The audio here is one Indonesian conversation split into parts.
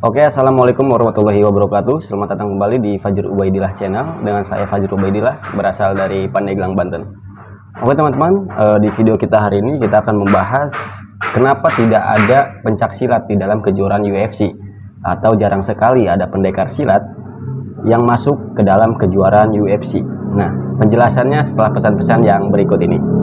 Oke, assalamualaikum warahmatullahi wabarakatuh. Selamat datang kembali di Fajr Ubaidillah Channel dengan saya Fajr Ubaidillah, berasal dari Pandeglang, Banten. Oke teman-teman, di video kita hari ini kita akan membahas kenapa tidak ada pencak silat di dalam kejuaraan UFC, atau jarang sekali ada pendekar silat yang masuk ke dalam kejuaraan UFC. Nah, penjelasannya setelah pesan-pesan yang berikut ini.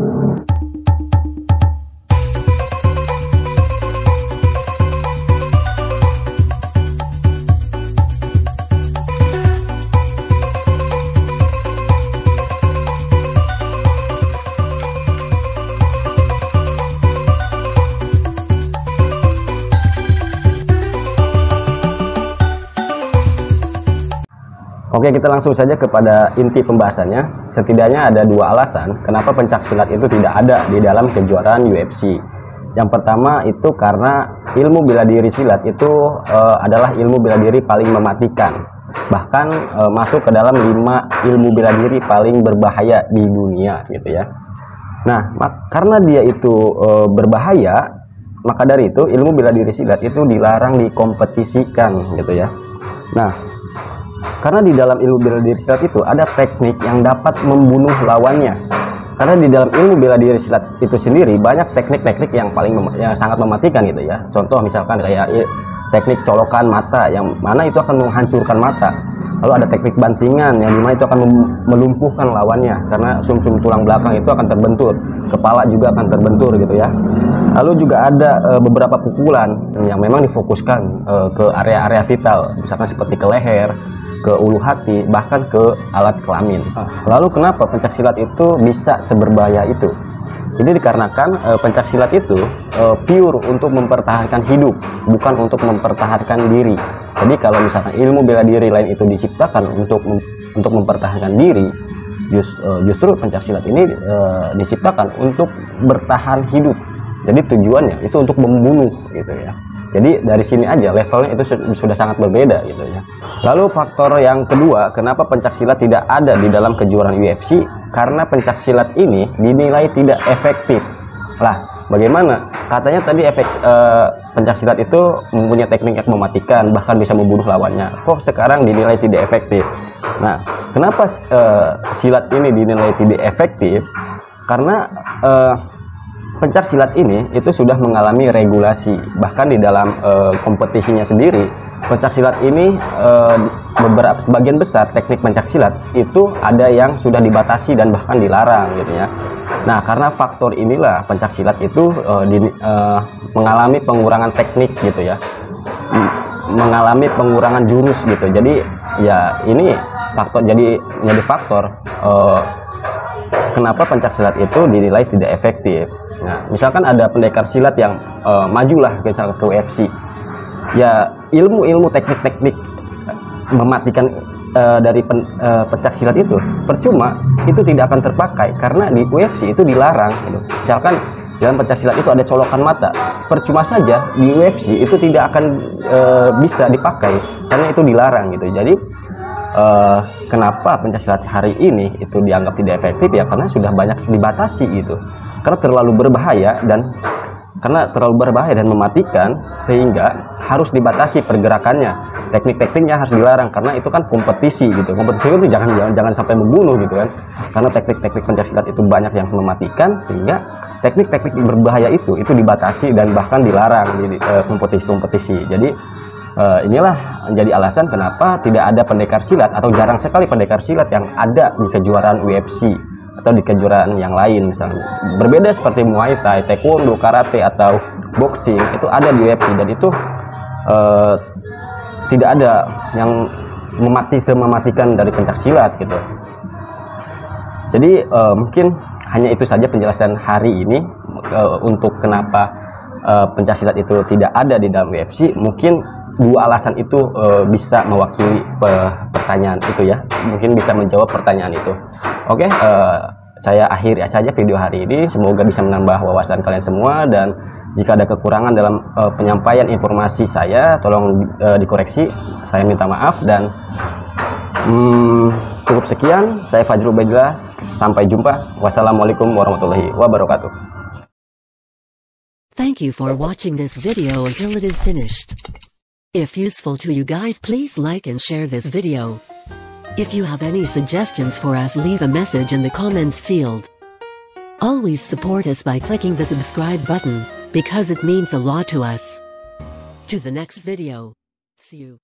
Oke, kita langsung saja kepada inti pembahasannya. Setidaknya ada dua alasan kenapa pencak silat itu tidak ada di dalam kejuaraan UFC. Yang pertama itu karena ilmu bela diri silat itu adalah ilmu bela diri paling mematikan. Bahkan masuk ke dalam 5 ilmu bela diri paling berbahaya di dunia gitu ya. Nah, karena dia itu berbahaya, maka dari itu ilmu bela diri silat itu dilarang dikompetisikan gitu ya. Nah, karena di dalam ilmu bela diri silat itu ada teknik yang dapat membunuh lawannya. Karena di dalam ilmu bela diri silat itu sendiri banyak teknik-teknik yang sangat mematikan gitu ya. Contoh misalkan kayak teknik colokan mata, yang mana itu akan menghancurkan mata. Lalu ada teknik bantingan yang dimana itu akan melumpuhkan lawannya karena sumsum tulang belakang itu akan terbentur, kepala juga akan terbentur gitu ya. Lalu juga ada beberapa pukulan yang memang difokuskan ke area-area vital, misalkan seperti ke leher, ke ulu hati, bahkan ke alat kelamin. Lalu kenapa pencak silat itu bisa seberbahaya itu? Jadi dikarenakan pencak silat itu pure untuk mempertahankan hidup, bukan untuk mempertahankan diri. Jadi kalau misalkan ilmu bela diri lain itu diciptakan untuk mempertahankan diri, justru pencak silat ini diciptakan untuk bertahan hidup. Jadi tujuannya itu untuk membunuh gitu ya. Jadi dari sini aja levelnya itu sudah sangat berbeda gitu ya. Lalu faktor yang kedua, kenapa pencak silat tidak ada di dalam kejuaraan UFC? Karena pencak silat ini dinilai tidak efektif. Lah, bagaimana? Katanya tadi pencak silat itu mempunyai teknik yang mematikan, bahkan bisa membunuh lawannya. Kok sekarang dinilai tidak efektif? Nah, kenapa silat ini dinilai tidak efektif? Karena pencak silat ini itu sudah mengalami regulasi. Bahkan di dalam kompetisinya sendiri, pencak silat ini sebagian besar teknik pencak silat itu ada yang sudah dibatasi dan bahkan dilarang gitu ya. Nah, karena faktor inilah pencak silat itu mengalami pengurangan teknik gitu ya, mengalami pengurangan jurus gitu. Jadi ya ini jadi faktor kenapa pencak silat itu dinilai tidak efektif. Nah, misalkan ada pendekar silat yang majulah misalkan ke UFC, ya ilmu teknik-teknik mematikan dari pencak silat itu percuma, itu tidak akan terpakai karena di UFC itu dilarang gitu. Misalkan dalam pencak silat itu ada colokan mata, percuma saja di UFC itu tidak akan bisa dipakai karena itu dilarang gitu. Jadi kenapa pencak silat hari ini itu dianggap tidak efektif ya karena sudah banyak dibatasi gitu. Karena terlalu berbahaya dan mematikan, sehingga harus dibatasi pergerakannya, tekniknya harus dilarang karena itu kan kompetisi gitu. Kompetisi itu jangan sampai membunuh gitu kan, karena teknik pencak silat itu banyak yang mematikan, sehingga teknik berbahaya itu dibatasi dan bahkan dilarang di kompetisi. Jadi inilah menjadi alasan kenapa tidak ada pendekar silat atau jarang sekali pendekar silat yang ada di kejuaraan UFC atau di kejuaraan yang lain, misalnya berbeda seperti Muay Thai, Taekwondo, Karate atau boxing itu ada di UFC, dan itu tidak ada yang mematikan dari pencak silat gitu. Jadi mungkin hanya itu saja penjelasan hari ini untuk kenapa pencak silat itu tidak ada di dalam UFC. Mungkin dua alasan itu bisa mewakili pertanyaan itu ya, mungkin bisa menjawab pertanyaan itu. Oke, saya akhiri saja video hari ini. Semoga bisa menambah wawasan kalian semua, dan jika ada kekurangan dalam penyampaian informasi saya, tolong dikoreksi. Saya minta maaf, dan cukup sekian. Saya Fajr Ubaidillah, sampai jumpa. Wassalamualaikum warahmatullahi wabarakatuh. Thank you for watching this video until it is finished. If useful to you guys, please like and share this video. If you have any suggestions for us, leave a message in the comments field. Always support us by clicking the subscribe button, because it means a lot to us. To the next video. See you.